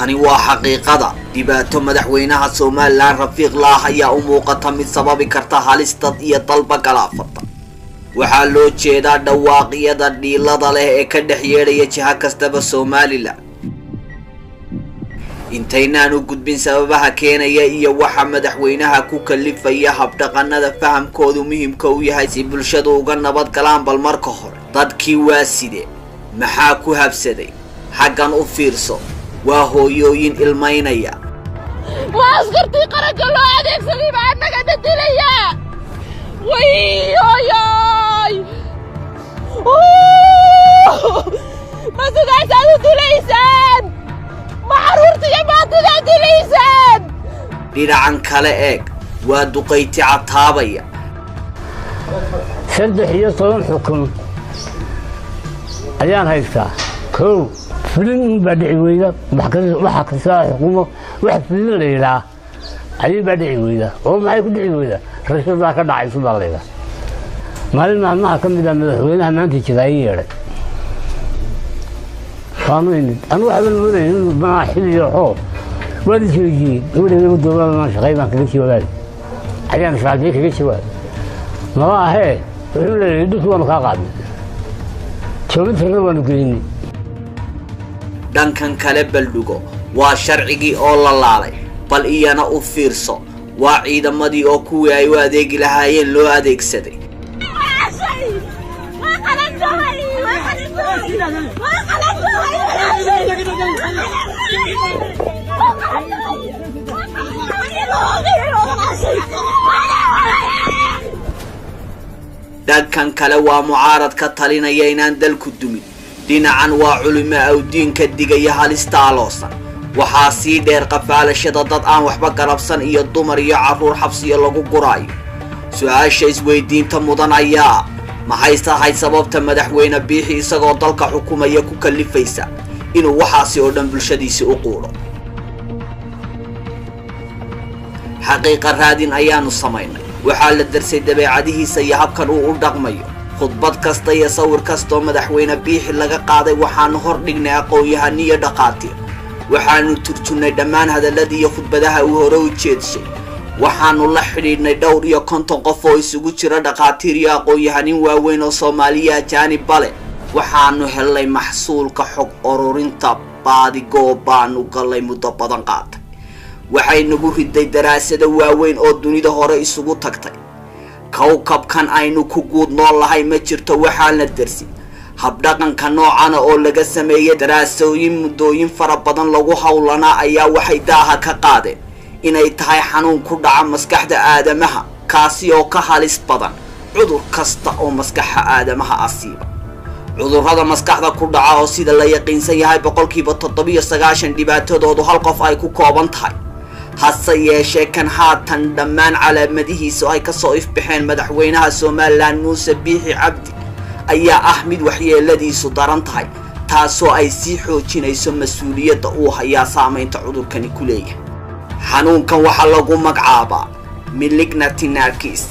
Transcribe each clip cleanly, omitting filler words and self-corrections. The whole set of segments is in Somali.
tani waa xaqiiqada dhibaato madaxweynaha Soomaaliland Rafiiq Laah ayaa u muuqata mid sababi karta halis dad iyo dalba galaafata waxaa loo jeedaa dhawaaqyada dhiilada leh ee ka dhex yeedhaya jiha kastaba Soomaaliland intaynaan u gudbin sababaha keenaya iyo waxa madaxweynaha ku kalifaya habdhaqanada fahamkoodu muhiimka u yahay si bulshadu uga nabad galaan bal marka hore dadkii waa sidee maxaa ku habsaday xaggan u fiirso waa hooyooyin ilmaynaya waa askartii qaranka loo adeegsaday baa annaga dadilaya wayooyoy ma sidaasaad u dilaysaan ma caruurtiiyo maantidaad dilaysaan dhinacan kale eeg waa duqayti cataabaya 13 xukun ayaan haystaa kow فلين بدعي ويدا وحكي صاح حكومة واحد فلين ليلا علي بدعي ويدا هو ما يكون بدعي ويدا رئيس الله كان عايز يصل عليها ما كم إذا مدحوينها ما أنت كذاية قانوني أنا واحد من المدن ما حلي يروح ولا شيء يجي يقول لي بدو ما شغال ما كل شيء ولا حيان شغال فيك كل شيء ولا ما هي يقول لي يدوس وانا قاعد شو بنتفكر وانا كذيني dhankan kale baldugo waa sharcigii oo la laalay bal iyana u fiirso waa ciidamadii oo kuwii ay u adeegi lahaayeen loo adeegsaday dhankan kale waa mucaarad ka talinaya inaan dalku dumin dhinacan waa culimo awdiinka digaya halista aloosan waxaa sii dheer qafaalashada dad aan waxba garabsan iyo dumar iyo caruur xabsiyo lagu guraayo su'aasha isweydiinta mudan ayaa maxay tahay sababta madaxweyne biixi isagoo dalka xukumaya ku kalifaysa inuu waxaasi oo dhan bulshadiisa u quuro xaqiiqa raadin ayaanu samaynay waxaa la darsay dabeecadihiisa iyo habkan uu u dhaqmayo khudbad kasta iyo sawir kasta oo madaxweyne biixi laga qaaday waxaanu hor dhignay aqoon-yahaniyo dhaqaatiir waxaanu turjunay dhammaan hadalladii iyo khudbadaha uu hore u jeedshay waxaanu la xidhiidhnay dhowr iyo 50 qof oo isugu jira dhaqaatiir iyo aqoon-yahanin waaweyn oo Soomaaliya ajaanib bale waxaanu helnay maxsuulka xog ururinta baadigoo baanu galay muddo badan qaatay waxay nagu riday daraasado waaweyn oo dunida hore isugu tagtay kawkabkan aynu ku guud noolahay ma jirto waxaa la darsi habdhaqanka noocana oo laga sameeyay daraasooyin muddooyin fara badan lagu hawlanaa ayaa waxay daaha ka qaadeen inay tahay xanuun ku dhaca maskaxda aadamaha kaasi oo ka halis badan cudur kasta oo maskaxda aadamaha asiiba cudurrada maskaxda ku dhaca oo sida la yaqiinsan yahay 97% dhibaatadoodu hal qof ay ku kooban tahay hase yeeshee kan haatan dhammaan calaamadihiisa ay ka soo ifbixeen madaxweynaha Soomaaliland Muuse Biixi Cabdi ayaa ah mid waxyeeladiisu daran tahay taasoo ay sii xoojinayso mas'uuliyadda uu hayaa saameynta cudurkani ku leeyahay xanuunkan waxa lagu magacaabaa malignant narcis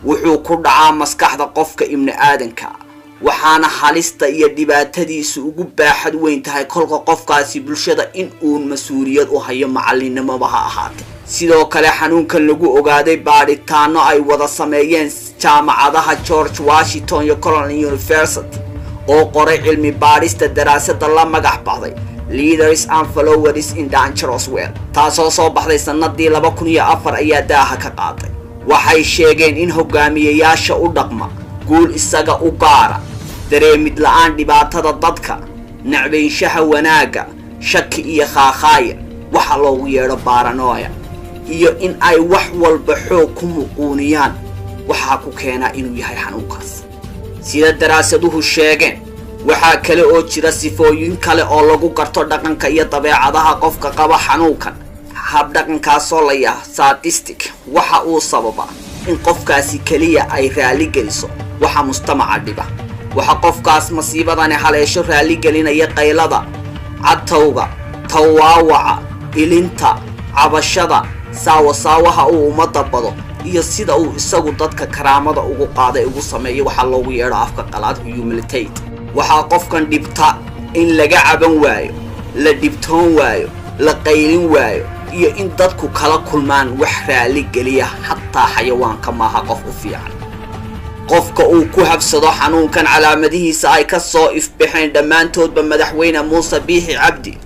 wuxuu ku dhacaa maskaxda qofka ibn aadanka waxaana halista iyo dhibaatadiisu ugu baaxad weyn tahay kolka qofkaasi bulshada in uu mas'uuliyad u hayo macallinimada ha ahaatee sidoo kale xanuunkan lagu ogaaday baaritaano ay wada sameeyeen jaamacadaha George Washington iyo Cornell University oo qoray cilmi baarista daraasada la magac baxday Leaders and Followers in Dangerous World taasoo soo baxday sanadii 2004 ayaa daaha ka qaaday waxay sheegeen in hogaamiyayaasha u dhaqma guul isaga u gaara dareemid la'aan dhibaatada dadka nacbeynshaha wanaaga shaki iyo khaakhaaya waxa loogu yeedho paranoia iyo in ay wax walba xoog ku muquuniyaan waxa ku keena inuu yahay xanuunkaas sida daraasaduhu sheegeen waxa kale oo jira sifooyin kale oo lagu garto dhaqanka iyo dabeecadaha qofka qaba xanuunkan habdhaqankaas oo la yahay sadistic waxa uu sababa in qofkaasi kaliya ay raali geliso waxa mujtamaca dhiba waxa qofkaas masiibadani haleesho raali gelinaya qaylada cadtowga tawaawaca ilinta cabashada saawaha uu umada bado iyo sida uu isagu dadka karaamada ugu qaaday ugu sameeyo waxa loogu yeedho afka qalaad humilitate waxa qofkan dhibta in laga caban waayo la dhibtoon waayo la qaylin waayo iyo in dadku kala kulmaan wax raali geliya xataa xayawaanka maaha qof u fiican qofka uu ku habsado xanuunkan calaamadihiisa ay ka soo ifbixeen dhammaantoodba madaxweyne muuse biixi cabdi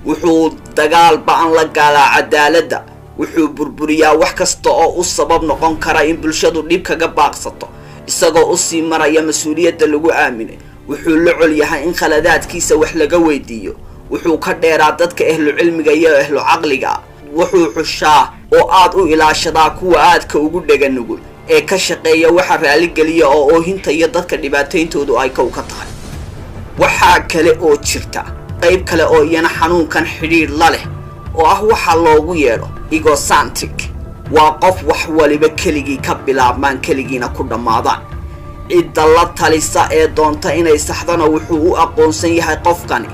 wuxuu dagaal ba'an la galaa cadaaladda wuxuu burburiyaa wax kasta oo u sabab noqon kara in bulshadu dhib kaga baaqsato isagoo u sii maraya mas'uuliyadda lagu aaminay wuxuu la col yahay in khaladaadkiisa wax laga weydiiyo wuxuu ka dheeraa dadka ehlu cilmiga iyo ehlu caqliga wuxuu xushaa oo aad u ilaashadaa kuwa aadka ugu dhagan nugul ee ka shaqeeya waxa raali geliya oo oohinta iyo dadka dhibaatayntoodu ay kow ka tahay waxaa kale oo jirta qayb kale oo iyana xanuunkan xidhiidh la leh oo ah waxa loogu yeedho egocentric waa qof wax waliba keligii ka bilaabmaan keligiina ku dhammaadaan cidda la talisa ee doonta inay saxdana wuxuu u aqoonsan yahay qofkani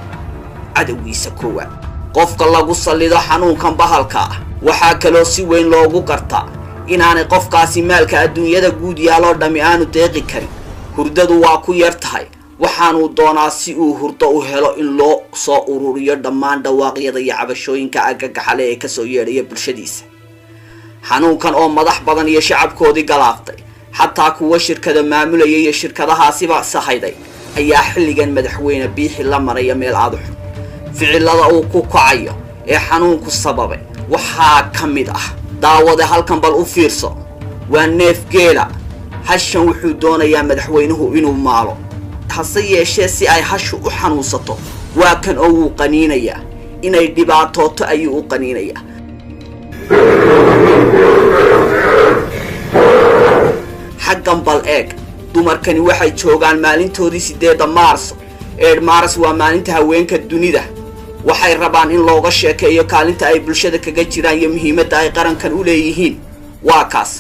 cadowgiisa koowaad qofka lagu sallido xanuunkan bahalka ah waxaa kaloo si weyn loogu gartaa inaanay qofkaasi maalka adduunyada guud yaaloo dhammi aanu deeqi karin hurdadu waa ku yar tahay waxaanuu doonaa si uu hurdo u helo in loo soo ururiyo dhammaan dhawaaqyada iyo cabashooyinka agagaxale ee kasoo yeedhaya bulshadiisa xanuunkan oo madax badan iyo shacabkoodii galaaftay xataa kuwa shirkada maamulaya iyo shirkadahaasiba sahayday ayaa xilligan madaxweyne biixi la maraya meel aad u xun ficilada uu ku kacayo ee xanuunku sababay waxaa ka mid ah daawade halkan bal u fiirso waa neef geela hashan wuxuu doonayaa madaxweynuhu inuu maalo hase yeeshee si ay hashu u xanuunsato waa kan oo wuu qaniinayaa inay dhibaatooto ayuu u qaniinayaa xaggan bal eeg dumarkani waxay joogaan maalintoodii 8 maarso maaras waa maalinta haweenka dunida waxay rabaan in looga sheekeeyo kaalinta ay bulshada kaga jiraan iyo muhiimadda ay qarankan u leeyihiin waa kaas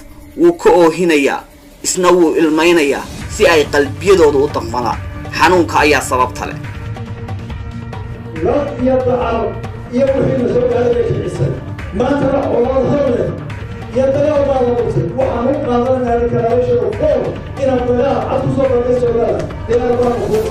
wuu ka oohinayaa isna wuu ilmaynayaa si ay qalbiyadooda u daqmadaan xanuunka ayaa sababta leh maantana colaad horleh iyo dagaal baa la qabtay waxaan u qaadanaa rikalaashada koor inaan dagaal cad ku soo bandhay soomaala dagaal baa noqon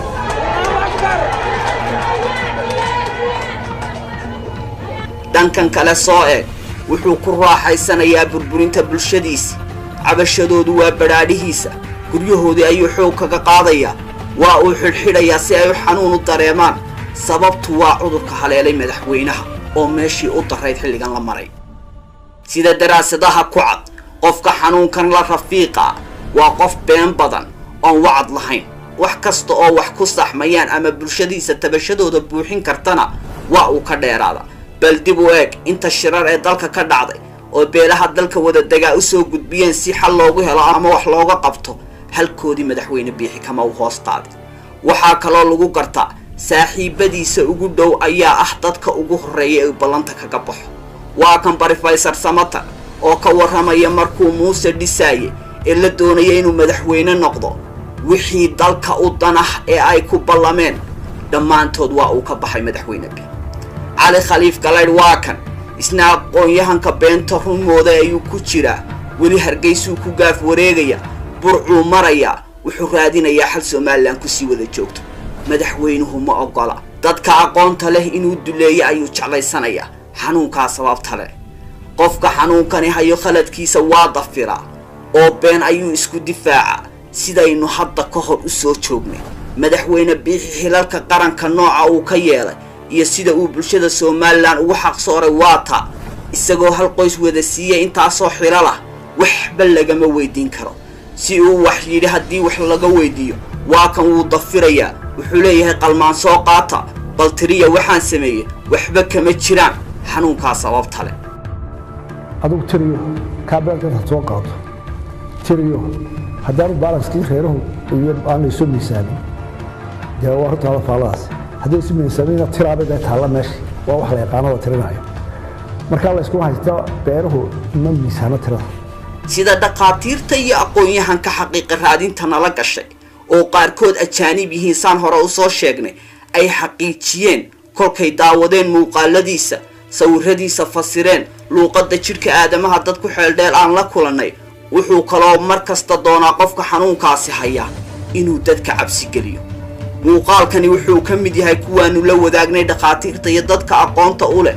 dhankan kale soo eeg wuxuu ku raaxaysanayaa burburinta bulshadiisa cabashadoodu waa badhaadhihiisa guryahoodii ayuu xoog kaga qaadayaa waa uu xidhxidhayaa si ay u xanuun u dareemaan sababtu waa cudurka haleelay madaxweynaha oo meeshii u darayd xilligan la maray sida daraasadaha ku cad qofka xanuunkan la rafiiqa waa qof been badan oon wacad lahayn wax kasta oo wax ku saxmayaan ama bulshadiisa tabashadooda buuxin kartana waa uu ka dheeraada bal dib u eeg inta shirar ee dalka ka dhacday oo beelaha dalka wada degaa u soo gudbiyeen si xal loogu helo ama wax looga qabto halkoodii madaxweyne biixi kama u hoos qaaday waxaa kaloo lagu gartaa saaxiibadiisa ugu dhow ayaa ah dadka ugu horreeya ee ballanta kaga baxo waa kan Professor Samatar oo ka warramaya markuu muuse dhisaaye ee la doonaya inuu madaxweyne noqdo wixii dalka u danah ee ay ku ballameen dhammaantood waa uu ka baxay madaxweyne biixi cali khaliif galaydh waa kan isna aqoon-yahanka beenta runmooda ayuu ku jiraa weli hargeysuu ku gaaf wareegaya burcuu marayaa wuxuu raadinayaa xal Soomaaliland ku sii wada joogto madaxweynuhu ma ogola dadka aqoonta leh inuu duleeyo ayuu jeclaysanayaa xanuunka sababta leh qofka xanuunkani hayo khaladkiisa waa dafiraa oo been ayuu isku difaaca sidaynu hadda ka hor u soo joognay madaxweyne biixi xilalka qaranka nooca uu ka yeelay iyo sida uu bulshada Soomaaliland ugu xaq sooray waata isagoo hal qoys wada siiyay intaasoo xilal ah waxba lagama weydiin karo si uu wax yidhi haddii wax laga weydiiyo waa kan wuu dafirayaa wuxuu leeyahay qalmaan soo qaata bal tiriya waxaan sameeyey waxba kama jiraan xanuunkaa sababta leh adigu tiriyo kaabeelkan ha soo qaato tiriyo haddaanu baalaskii reerahu iyo aan isu miisaamin dee waa horta faalaas haddii isu miisaamina tiraabada taalla meesha waa wax la yaqaano la tirinayo markaa la isku haysta beeruhu ma miisaano tirada sida dhaqaatiirta iyo aqoon-yahanka xaqiiqa raadinta nala gashay oo qaarkood ajaanib yihiin saan hore u soo sheegnay ay xaqiijiyeen kolkay daawadeen muuqaaladiisa sawiradiisa fasireen luuqadda jidhka aadamaha dad ku xeeldheel aan la kulannay wuxuu kaloo mar kasta doonaa qofka xanuunkaasi haya inuu dadka cabsi geliyo muuqaalkani wuxuu ka mid yahay kuwaanu la wadaagnay dhaqaatiirta iyo dadka aqoonta u leh